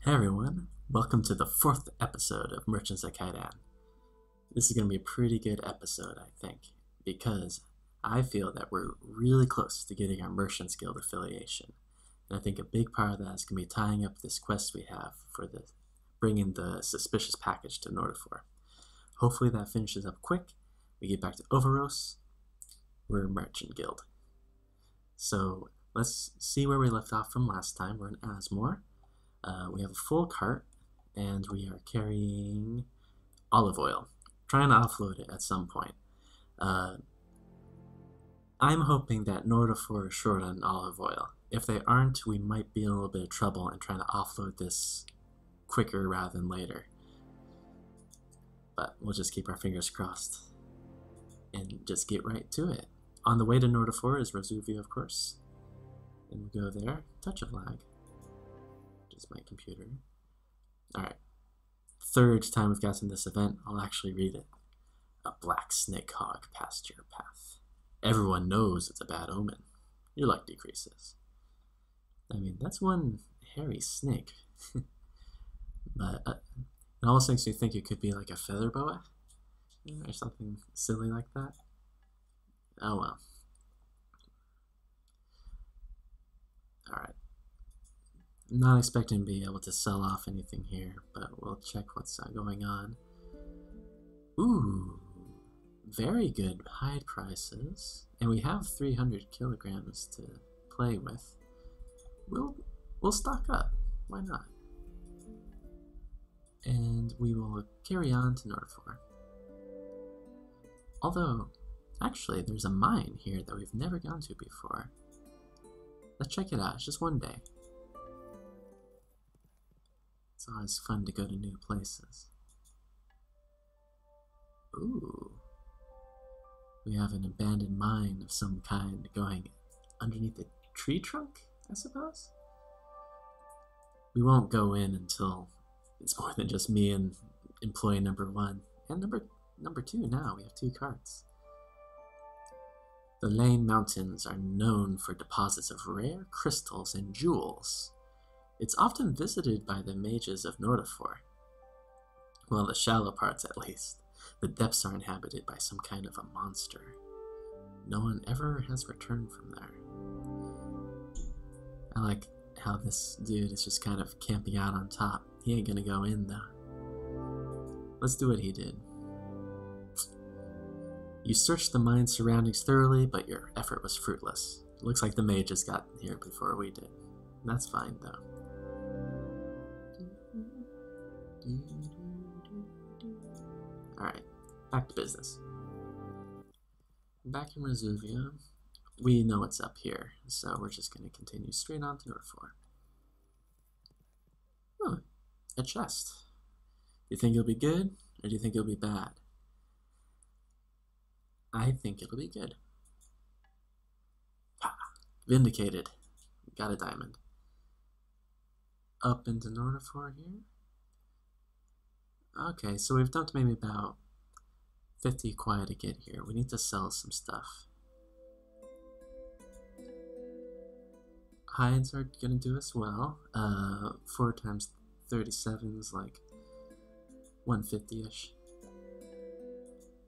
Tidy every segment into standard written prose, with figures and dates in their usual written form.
Hey everyone, welcome to the 4th episode of Merchants at Kaidan. This is going to be a pretty good episode, I think, because I feel that we're really close to getting our Merchants Guild affiliation. And I think a big part of that is going to be tying up this quest we have for bringing the suspicious package to Nordor. Hopefully that finishes up quick, we get back to Overos, we're a Merchant Guild. So let's see where we left off from last time. We're in Asmore. We have a full cart, and we are carrying olive oil, trying to offload it at some point. I'm hoping that Nordor is short on olive oil. If they aren't, we might be in a little bit of trouble in trying to offload this quicker rather than later. But we'll just keep our fingers crossed and just get right to it. On the way to Nordor is Rosuvia, of course. And we'll go there. Touch of lag. Just my computer. Alright. Third time we've gotten this event, I'll actually read it. A black snake hog passed your path. Everyone knows it's a bad omen. Your luck decreases. I mean, that's one hairy snake. But it almost makes me think it could be like a feather boa or something silly like that. Oh well. Alright. I'm not expecting to be able to sell off anything here, but we'll check what's going on. Ooh, very good hide prices. And we have 300 kilograms to play with. We'll stock up. Why not? And we will carry on to Nordor. Although, actually, there's a mine here that we've never gone to before. Let's check it out. It's just one day. It's always fun to go to new places. Ooh. We have an abandoned mine of some kind going underneath a tree trunk, I suppose? We won't go in until it's more than just me and employee number 1. And number 2 now. We have 2 carts. The Lane Mountains are known for deposits of rare crystals and jewels. It's often visited by the mages of Nordor. Well, the shallow parts at least. The depths are inhabited by some kind of a monster. No one ever has returned from there. I like how this dude is just kind of camping out on top. He ain't gonna go in though. Let's do what he did. You searched the mine's surroundings thoroughly, but your effort was fruitless. It looks like the mages got here before we did. That's fine though. Alright, back to business. Back in Rosuvia, we know what's up here, so we're just going to continue straight on to Nordor. Oh, a chest. Do you think it'll be good, or do you think it'll be bad? I think it'll be good. Ha! Vindicated. Got a diamond. Up into Nordor here. Okay, so we've dumped maybe about 50 quiet to get here. We need to sell some stuff. Hides are gonna do us well. 4 times 37 is like 150-ish.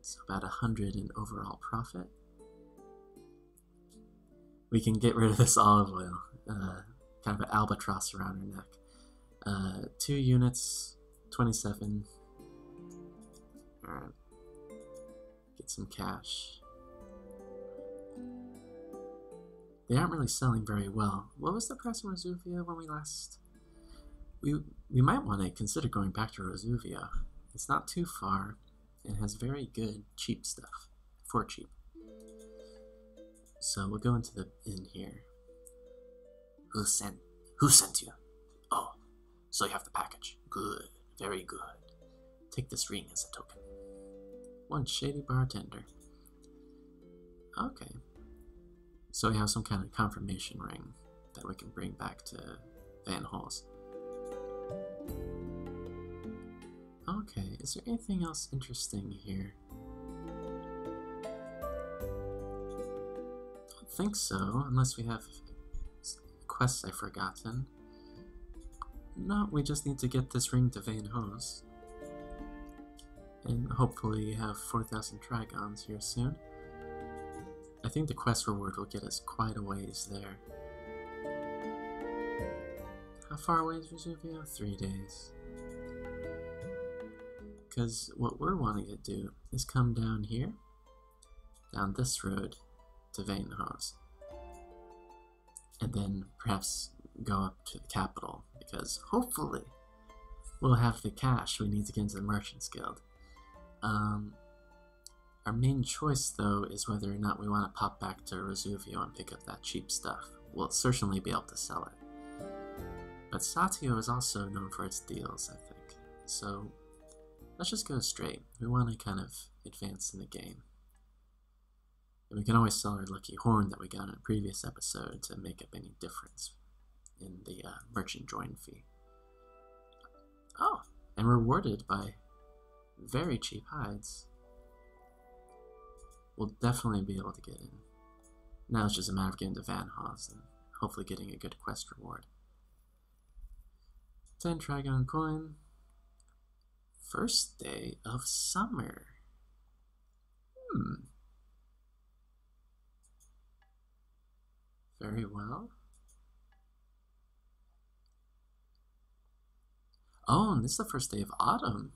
So about 100 in overall profit. We can get rid of this olive oil. Kind of an albatross around her neck. 2 units, 27. Alright. Get some cash. They aren't really selling very well. What was the price of Rosuvia when we last... We might want to consider going back to Rosuvia. It's not too far. It has very good, cheap stuff. For cheap. So we'll go into the inn here. Who sent you? Oh, so you have the package. Good. Very good. Take this ring as a token. One shady bartender. Okay. So we have some kind of confirmation ring that we can bring back to Van Holz. Okay, is there anything else interesting here? Don't think so, unless we have quests I've forgotten. No, we just need to get this ring to Vane Hose. And hopefully have 4,000 Trigons here soon. I think the quest reward will get us quite a ways there. How far away is Vesuvio? 3 days. Because what we're wanting to do is come down here, down this road to Vane Hose. And then perhaps go up to the capital, because hopefully we'll have the cash we need to get into the Merchants Guild. Our main choice, though, is whether or not we want to pop back to Vesuvio and pick up that cheap stuff. We'll certainly be able to sell it. But Satio is also known for its deals, I think. So let's just go straight. We want to kind of advance in the game. And we can always sell our lucky horn that we got in a previous episode to make up any difference in the merchant join fee. Oh, and rewarded by very cheap hides. We'll definitely be able to get in. Now it's just a matter of getting to Van Haas and hopefully getting a good quest reward. 10 Trigon coin. First day of summer. Very well. Oh, and this is the first day of autumn.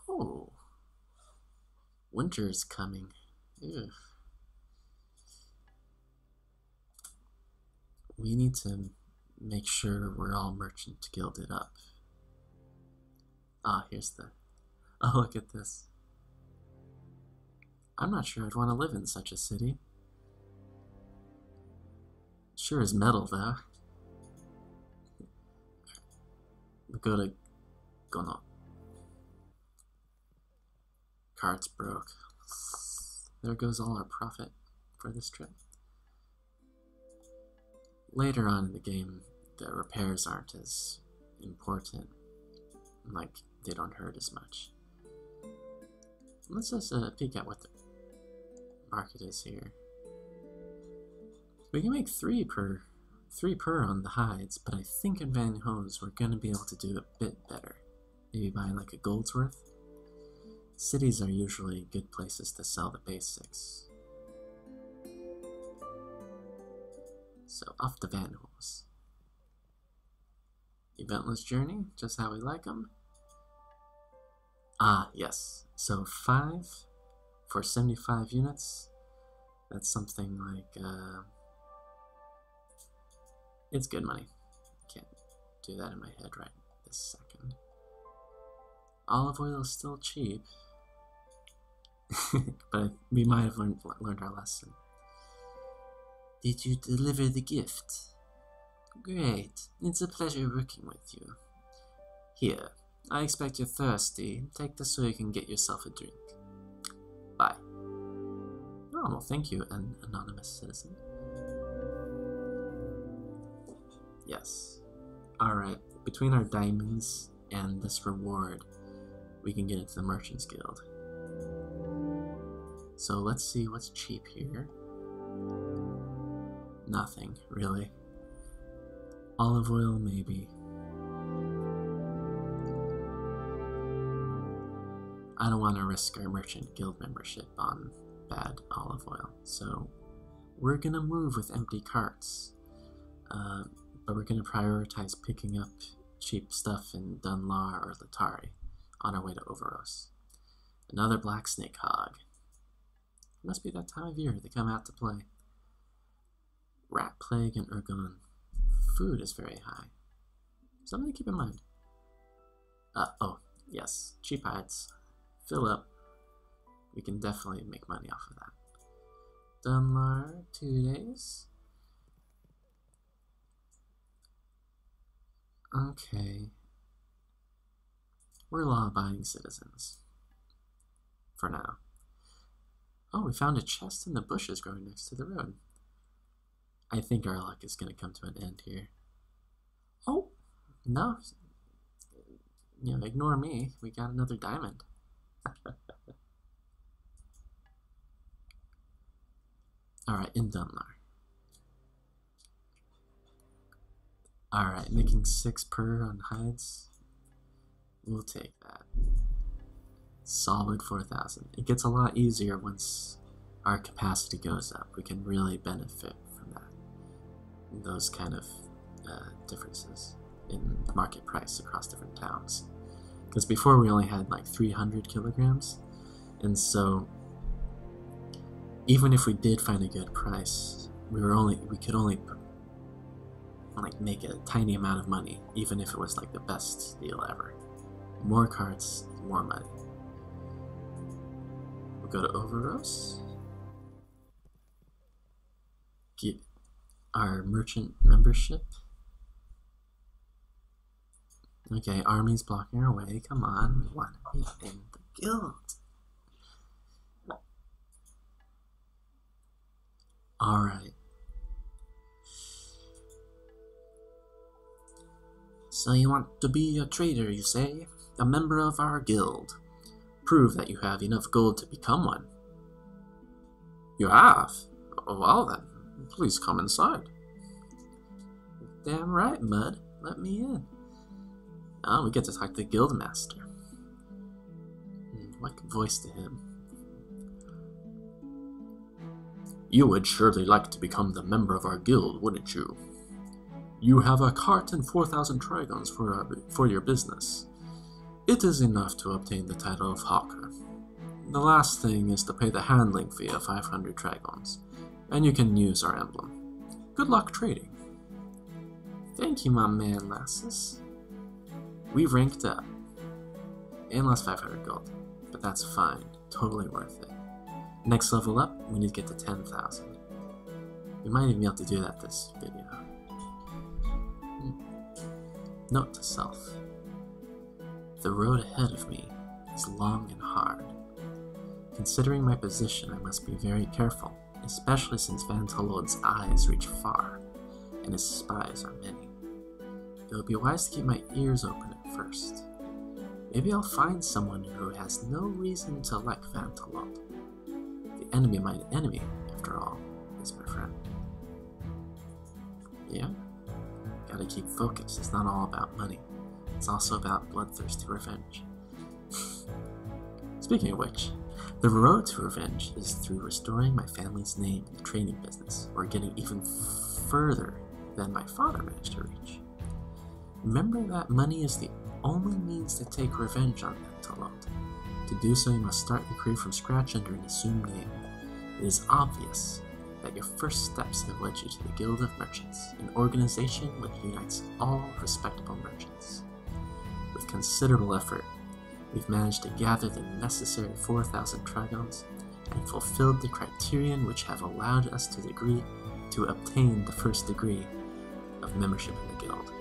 Oh. Winter is coming. Ugh. We need to make sure we're all merchant gilded up. Ah, here's the... Oh, look at this. I'm not sure I'd want to live in such a city. Sure is metal, though. We'll go to Gono. Cards broke. There goes all our profit for this trip. Later on in the game, the repairs aren't as important. Like, they don't hurt as much. Let's just peek at what the market is here. We can make 3 per on the hides, but I think in Van Hose we're going to be able to do a bit better. Maybe buy like a gold's worth. Cities are usually good places to sell the basics. So off to Van Hose. Eventless journey, just how we like them. Ah, yes. So 5 for 75 units. That's something like, it's good money. Can't do that in my head right this second. Olive oil is still cheap. But we might have learned our lesson. Did you deliver the gift? Great. It's a pleasure working with you. Here, I expect you're thirsty. Take this so you can get yourself a drink. Bye. Oh, well, thank you, an anonymous citizen. Yes. Alright, between our diamonds and this reward, we can get into the Merchants Guild. So let's see what's cheap here. Nothing, really. Olive oil, maybe. I don't want to risk our Merchant Guild membership on bad olive oil, so we're gonna move with empty carts. But we're gonna prioritize picking up cheap stuff in Dunlar or Latari on our way to Overos. Another black snake hog. It must be that time of year they come out to play. Rat plague and Urgon. Food is very high. Something to keep in mind. Oh, yes, cheap hides. Fill up. We can definitely make money off of that. Dunlar, 2 days. Okay. We're law-abiding citizens. For now. Oh, we found a chest in the bushes growing next to the road. I think our luck is going to come to an end here. Oh, no. You know, ignore me. We got another diamond. Alright, in Dunlar. Alright, making 6 per on hides. We'll take that. Solid 4,000. It gets a lot easier once our capacity goes up. We can really benefit from that. Those kind of differences in the market price across different towns. Because before we only had like 300 kilograms, and so even if we did find a good price, we could only like make a tiny amount of money, even if it was like the best deal ever. More carts, more money. We'll go to Overos. Get our merchant membership. Okay, army's blocking our way. Come on, we want to be in the guild. Alright. So you want to be a trader, you say? A member of our guild. Prove that you have enough gold to become one. You have? Well then, please come inside. Damn right, Mud. Let me in. Oh, we get to talk to the guild master. What voice to him? You would surely like to become the member of our guild, wouldn't you? You have a cart and 4,000 trigons for your business. It is enough to obtain the title of hawker. The last thing is to pay the handling fee of 500 trigons, and you can use our emblem. Good luck trading. Thank you, my man, Lassus. We've ranked up. And lost 500 gold, but that's fine. Totally worth it. Next level up, we need to get to 10,000. We might even be able to do that this video. Note to self. The road ahead of me is long and hard. Considering my position, I must be very careful, especially since Vantolod's eyes reach far, and his spies are many. It would be wise to keep my ears open at first. Maybe I'll find someone who has no reason to like Vantolod. The enemy of my enemy, after all, is my friend. Yeah? Gotta keep focused. It's not all about money. It's also about bloodthirsty revenge. Speaking of which, the road to revenge is through restoring my family's name in the trading business, or getting even further than my father managed to reach. Remember that money is the only means to take revenge on Vantolod. To do so, you must start your career from scratch under an assumed name. It is obvious that your first steps have led you to the Guild of Merchants, an organization which unites all respectable merchants. With considerable effort, we've managed to gather the necessary 4,000 trigons and fulfilled the criterion which have allowed us to obtain the first degree of membership in the guild.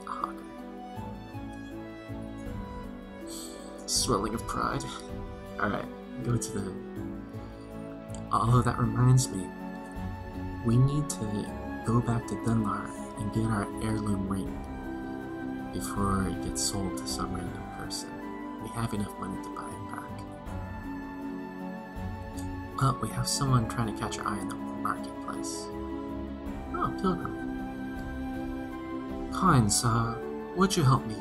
A hawker. Swelling of pride. Alright, go to the... Although that reminds me, we need to go back to Dunlar and get our heirloom ring before it gets sold to some random person. We have enough money to buy it back. Oh, we have someone trying to catch our eye in the marketplace. Oh, pilgrim. Kind sir, would you help me,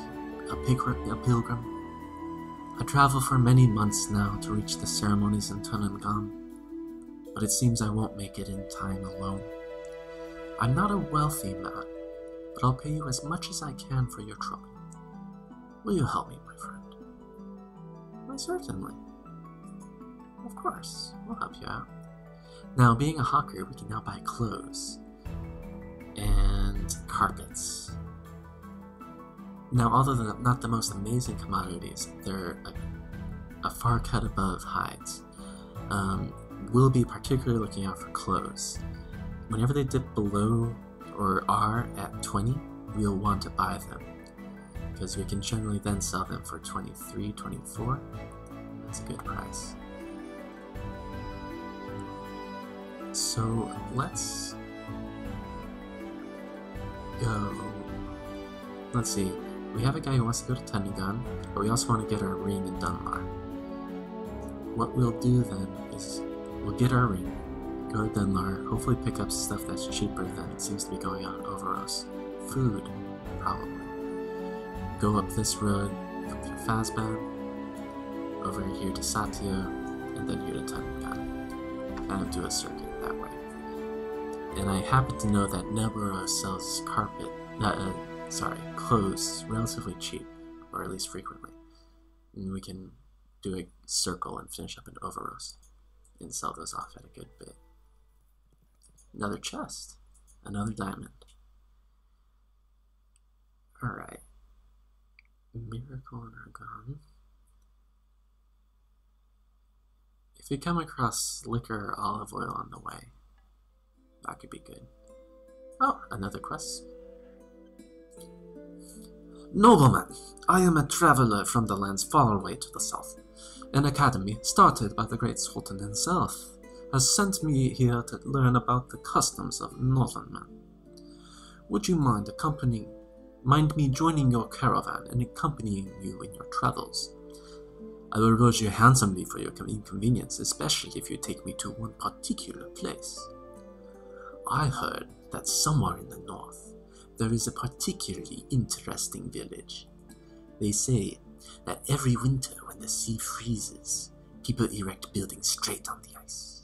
a pilgrim? I travel for many months now to reach the ceremonies in Tunangam, but it seems I won't make it in time alone. I'm not a wealthy man, but I'll pay you as much as I can for your trouble. Will you help me, my friend? Why, certainly. Of course, we'll help you out. Now, being a hawker, we can now buy clothes and carpets. Now, although they're not the most amazing commodities, they're a far cut above hides. We'll be particularly looking out for clothes. Whenever they dip below or are at 20, we'll want to buy them, because we can generally then sell them for 23, 24. That's a good price. So let's go. Let's see. We have a guy who wants to go to Tunangam, but we also want to get our ring in Dunlar. What we'll do then is we'll get our ring, go to Dunlar, hopefully pick up stuff that's cheaper than it seems to be going on in Overos food, probably. Go up this road, up through Fazban, over here to Satya, and then here to Tangan. Kind of do a circuit that way. And I happen to know that Nordor sells clothes relatively cheap, or at least frequently. And we can do a circle and finish up in Overroast and sell those off at a good bit. Another chest. Another diamond. Alright. Miracle and Argon. If you come across liquor or olive oil on the way, that could be good. Oh, another quest. Nobleman, I am a traveler from the lands far away to the south. An academy, started by the great Sultan himself, has sent me here to learn about the customs of northern men. Would you mind me joining your caravan and accompanying you in your travels? I will reward you handsomely for your inconvenience, especially if you take me to one particular place. I heard that somewhere in the north, there is a particularly interesting village. They say that every winter when the sea freezes, people erect buildings straight on the ice.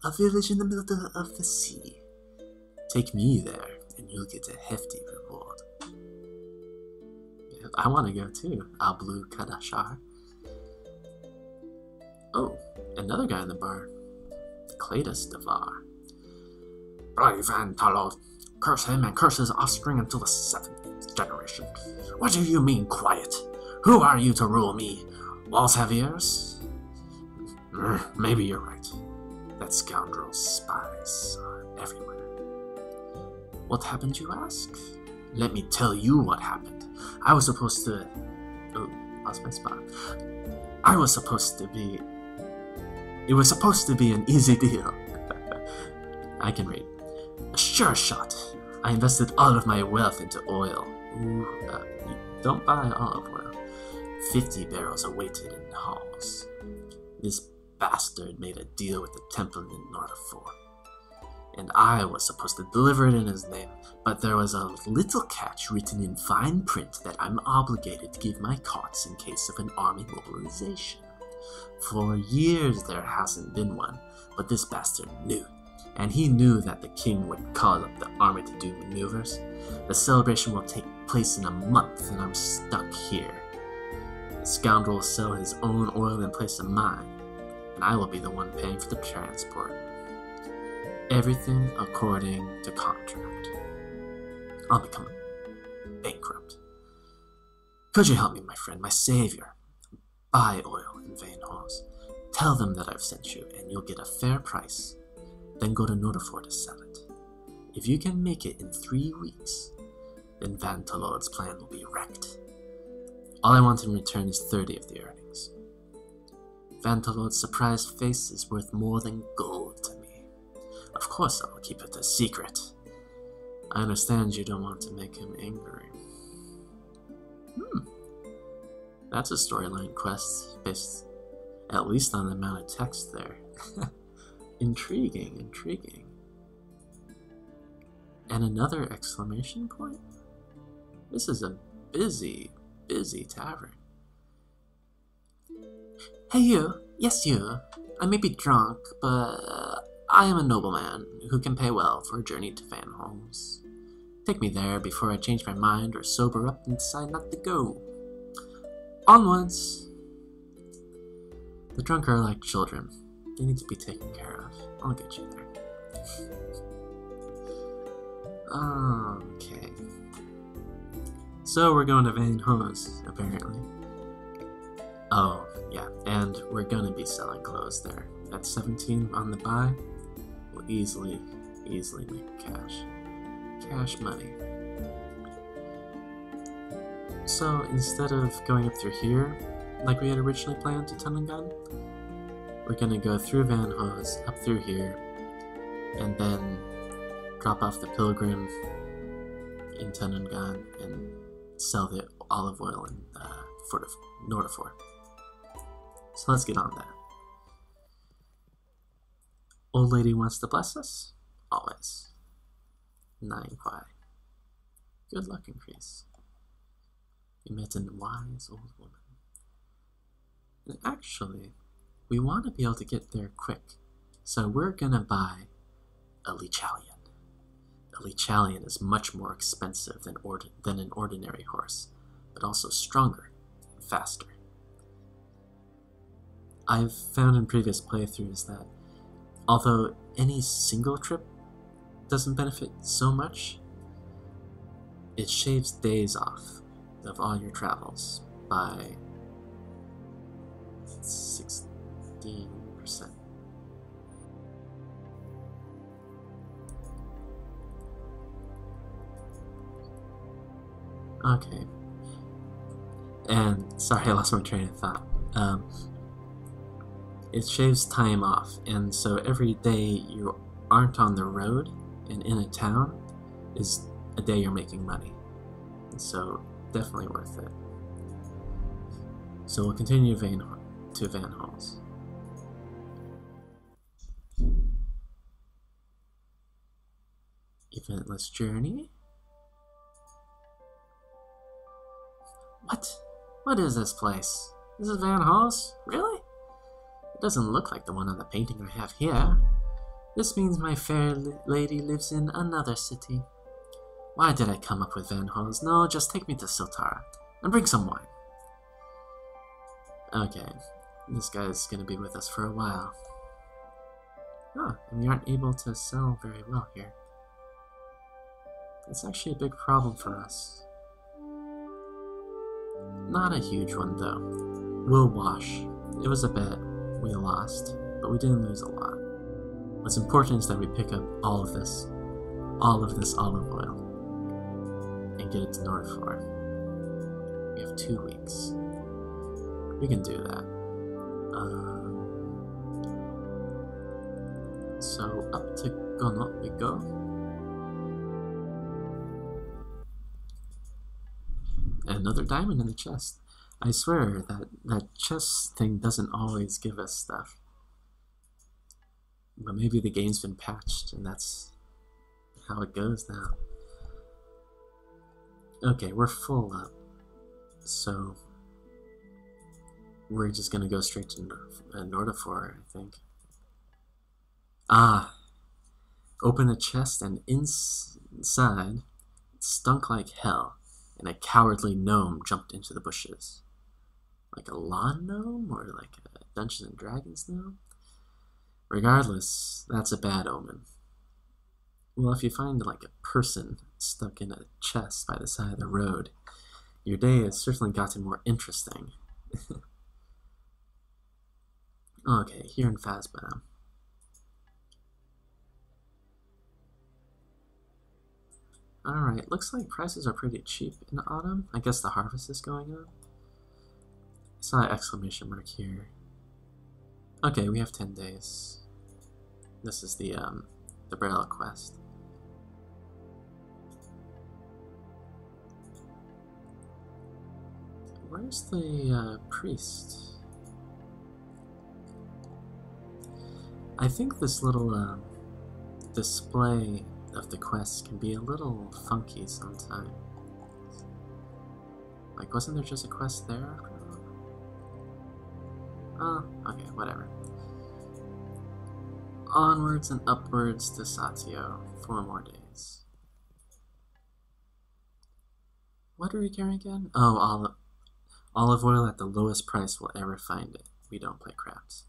A village in the middle of the sea. Take me there, and you'll get a hefty reward. I want to go too, Ablu Kadashar. Oh, another guy in the bar. Cladus Devar. Brave Antalot. Curse him and curse his offspring until the 7th generation. What do you mean, quiet? Who are you to rule me? Walls have ears? Maybe you're right. That scoundrel's spies are everywhere. What happened, you ask? Let me tell you what happened. I was supposed to... Oh, lost my spot. It was supposed to be an easy deal. I can read. A sure shot. I invested all of my wealth into oil. Ooh, don't buy olive oil. 50 barrels awaited in the halls. This bastard made a deal with the temple in Nordor, and I was supposed to deliver it in his name, but there was a little catch written in fine print that I'm obligated to give my carts in case of an army mobilization. For years there hasn't been one, but this bastard knew. And he knew that the king would call up the army to do maneuvers. The celebration will take place in a month, and I'm stuck here. The scoundrel will sell his own oil in place of mine, and I will be the one paying for the transport. Everything according to contract. I'll become bankrupt. Could you help me, my friend, my savior? Buy oil in Vain Halls. Tell them that I've sent you, and you'll get a fair price. Then go to Nordor to sell it. If you can make it in 3 weeks, then Vantalod's plan will be wrecked. All I want in return is 30 of the earnings. Vantalod's surprised face is worth more than gold to me. Of course I will keep it a secret. I understand you don't want to make him angry. That's a storyline quest, based at least on the amount of text there. Intriguing, intriguing. And another exclamation point? This is a busy, busy tavern. Hey you, yes you. I may be drunk, but I am a nobleman who can pay well for a journey to Van Holmes. Take me there before I change my mind or sober up and decide not to go. Onwards! The drunk are like children. They need to be taken care of. I'll get you there. Okay. So we're going to Vain Hose, apparently. Oh, yeah, and we're gonna be selling clothes there. At 17 on the buy, we'll easily make cash. Cash money. So instead of going up through here, like we had originally planned to Tunningun, we're gonna go through Van Hose, up through here, and then drop off the Pilgrim in Tunningun and sell the olive oil in Nordor. So let's get on that. Old lady wants to bless us? Always. 9 Kwai. Good luck increase. You met a wise old woman. And actually, we want to be able to get there quick, so we're gonna buy a Lichalian. A Lichalian is much more expensive than an ordinary horse, but also stronger and faster. I've found in previous playthroughs that although any single trip doesn't benefit so much, it shaves days off of all your travels by 16%. Okay. And sorry, I lost my train of thought. It shaves time off, and so every day you aren't on the road and in a town is a day you're making money. And so definitely worth it. So we'll continue to Van Halls. Eventless journey. What? What is this place? This is Van Halls? Really? It doesn't look like the one on the painting I have here. This means my fair lady lives in another city. Why did I come up with Van Halls? No, just take me to Siltara and bring some wine. Okay, this guy's gonna be with us for a while. Oh, and we aren't able to sell very well here. That's actually a big problem for us. Not a huge one, though. We'll wash. It was a bet. We lost, but we didn't lose a lot. What's important is that we pick up all of this olive oil, and get it to Nordor. We have 2 weeks. We can do that. So up to Gonot we go. Another diamond in the chest. I swear that chest thing doesn't always give us stuff. But maybe the game's been patched and that's how it goes now. Okay, we're full up. So we're just gonna go straight to Nordor, I think. Ah! Open a chest and inside it stunk like hell. And a cowardly gnome jumped into the bushes. Like a lawn gnome or like a Dungeons and Dragons gnome? Regardless, that's a bad omen. Well, if you find like a person stuck in a chest by the side of the road, your day has certainly gotten more interesting. Okay, here in Phasma. Alright, looks like prices are pretty cheap in autumn. I guess the harvest is going on. I saw an exclamation mark here. Okay, we have 10 days. This is the Barrel quest. Where's the priest? I think this little display of the quests can be a little funky sometimes. Like, wasn't there just a quest there after all? Oh, okay, whatever. Onwards and upwards to Satio. 4 more days. What are we carrying again? Oh, olive oil at the lowest price we'll ever find it. We don't play craps.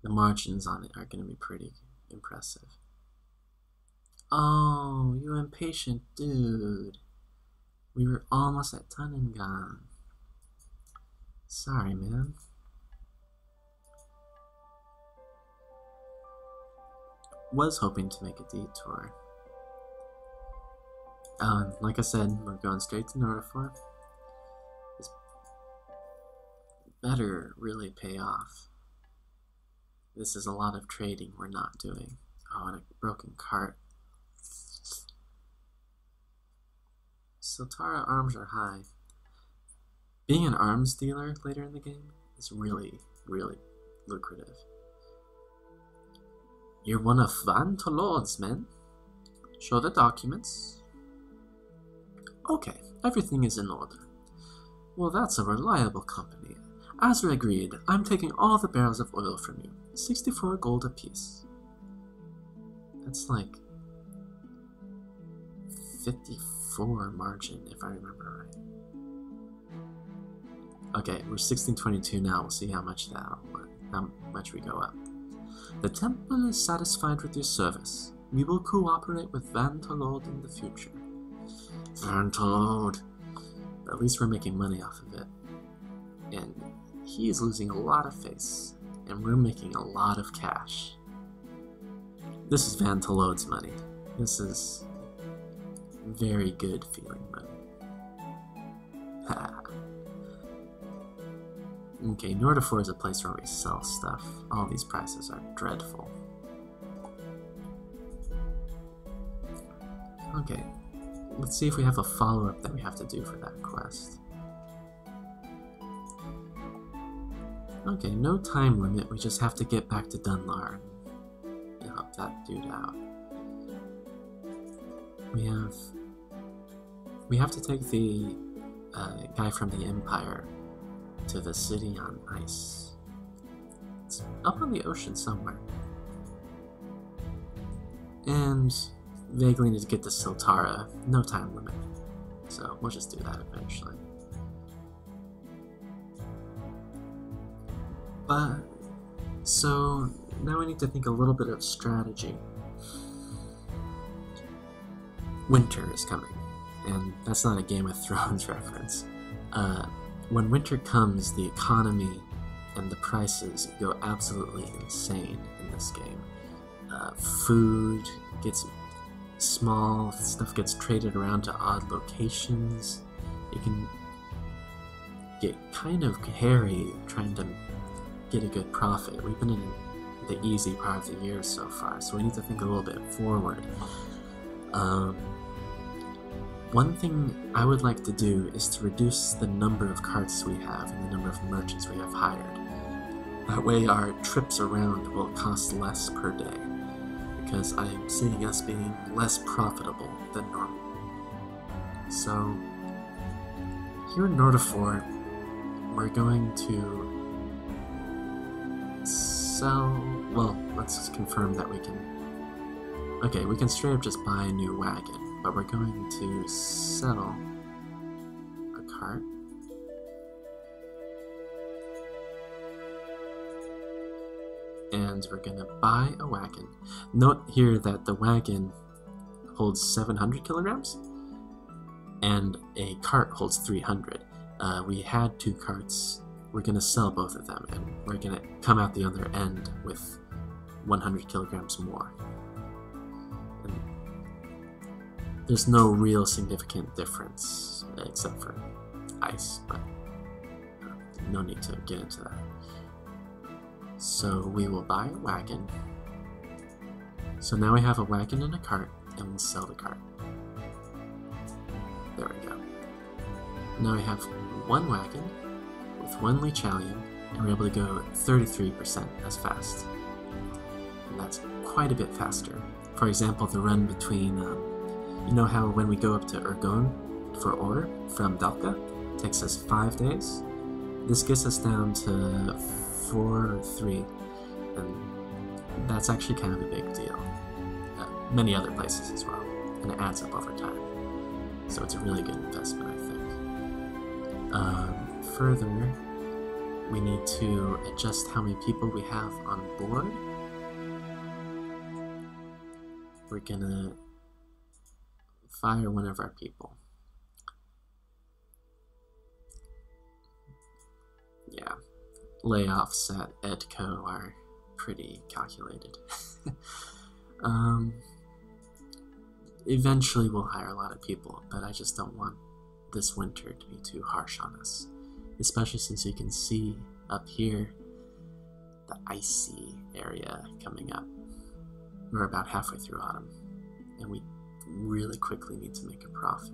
The margins on it are going to be pretty impressive. Oh, you impatient dude. We were almost at Tunningan. Sorry, man. Was hoping to make a detour. Like I said, we're going straight to Nordor. This better really pay off. This is a lot of trading we're not doing. Oh, and a broken cart. Siltara arms are high. Being an arms dealer later in the game is really, really lucrative. You're one of Van Tolord's men? Show the documents. Okay, everything is in order. Well, that's a reliable company. As we agreed, I'm taking all the barrels of oil from you. 64 gold apiece. That's like 54 margin, if I remember right. Okay, we're 1622 now. We'll see how much we go up. The temple is satisfied with your service. We will cooperate with Van Tolode in the future. Van Tolode. At least we're making money off of it. And he's losing a lot of face. And we're making a lot of cash. This is Van Tolode's money. This is very good feeling money. Ha. Okay, Nordor is a place where we sell stuff. All these prices are dreadful. Okay, let's see if we have a follow-up that we have to do for that quest. Okay, no time limit, we just have to get back to Dunlar and help that dude out. We have to take the guy from the Empire to the city on ice. It's up on the ocean somewhere. And vaguely need to get to Siltara. No time limit. So we'll just do that eventually. But, so now we need to think a little bit of strategy. Winter is coming. And that's not a Game of Thrones reference. When winter comes, the economy and the prices go absolutely insane in this game. Food gets small, stuff gets traded around to odd locations. It can get kind of hairy trying to get a good profit. We've been in the easy part of the year so far, so we need to think a little bit forward. One thing I would like to do is to reduce the number of carts we have and the number of merchants we have hired. That way our trips around will cost less per day, because I am seeing us being less profitable than normal. So, here in Nordor, we're going to sell, well, let's confirm that we can, okay, we can straight up just buy a new wagon. But we're going to sell a cart. And we're going to buy a wagon. Note here that the wagon holds 700 kilograms and a cart holds 300. We had 2 carts. We're going to sell both of them and we're going to come out the other end with 100 kilograms more. There's no real significant difference, except for ice, but no need to get into that. So we will buy a wagon. So now we have a wagon and a cart, and we'll sell the cart. There we go. Now we have 1 wagon with 1 Leechalion, and we're able to go 33% as fast. And that's quite a bit faster. For example, the run between you know how when we go up to Urgon for ore from Dalka, it takes us 5 days? This gets us down to 4 or 3, and that's actually kind of a big deal. Many other places as well, and it adds up over time. So it's a really good investment, I think. Further, we need to adjust how many people we have on board. We're gonna fire one of our people. Yeah, layoffs at Edco are pretty calculated. Eventually we'll hire a lot of people, but I just don't want this winter to be too harsh on us. Especially since you can see up here the icy area coming up. We're about halfway through autumn, and we really quickly need to make a profit.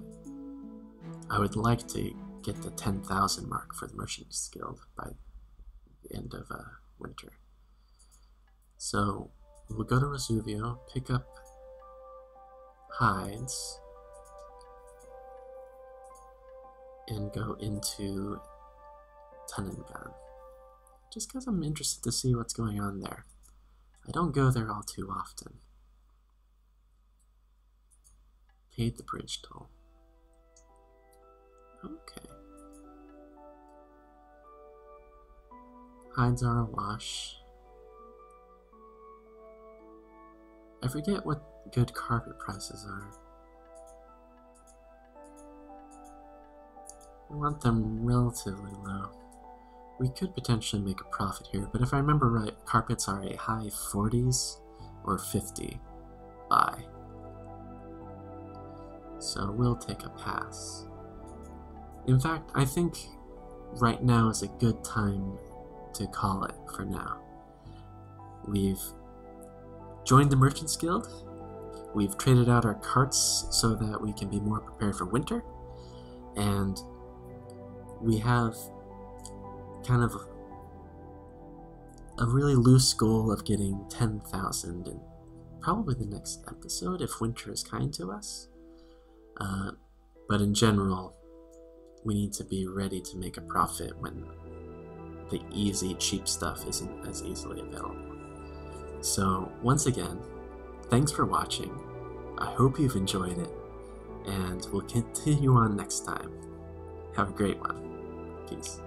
I would like to get the 10,000 mark for the Merchants Guild by the end of winter. So we'll go to Resuvio, pick up hides and go into Tunningan. Just because I'm interested to see what's going on there. I don't go there all too often. Paid the bridge toll. Okay. Hides are awash. I forget what good carpet prices are. We want them relatively low. We could potentially make a profit here, but if I remember right, carpets are a high 40s or 50 buy. So we'll take a pass. In fact, I think right now is a good time to call it for now. We've joined the Merchants Guild. We've traded out our carts so that we can be more prepared for winter. And we have kind of a really loose goal of getting 10,000 in probably the next episode if winter is kind to us. But in general, we need to be ready to make a profit when the easy, cheap stuff isn't as easily available. So once again, thanks for watching. I hope you've enjoyed it, and we'll continue on next time. Have a great one. Peace.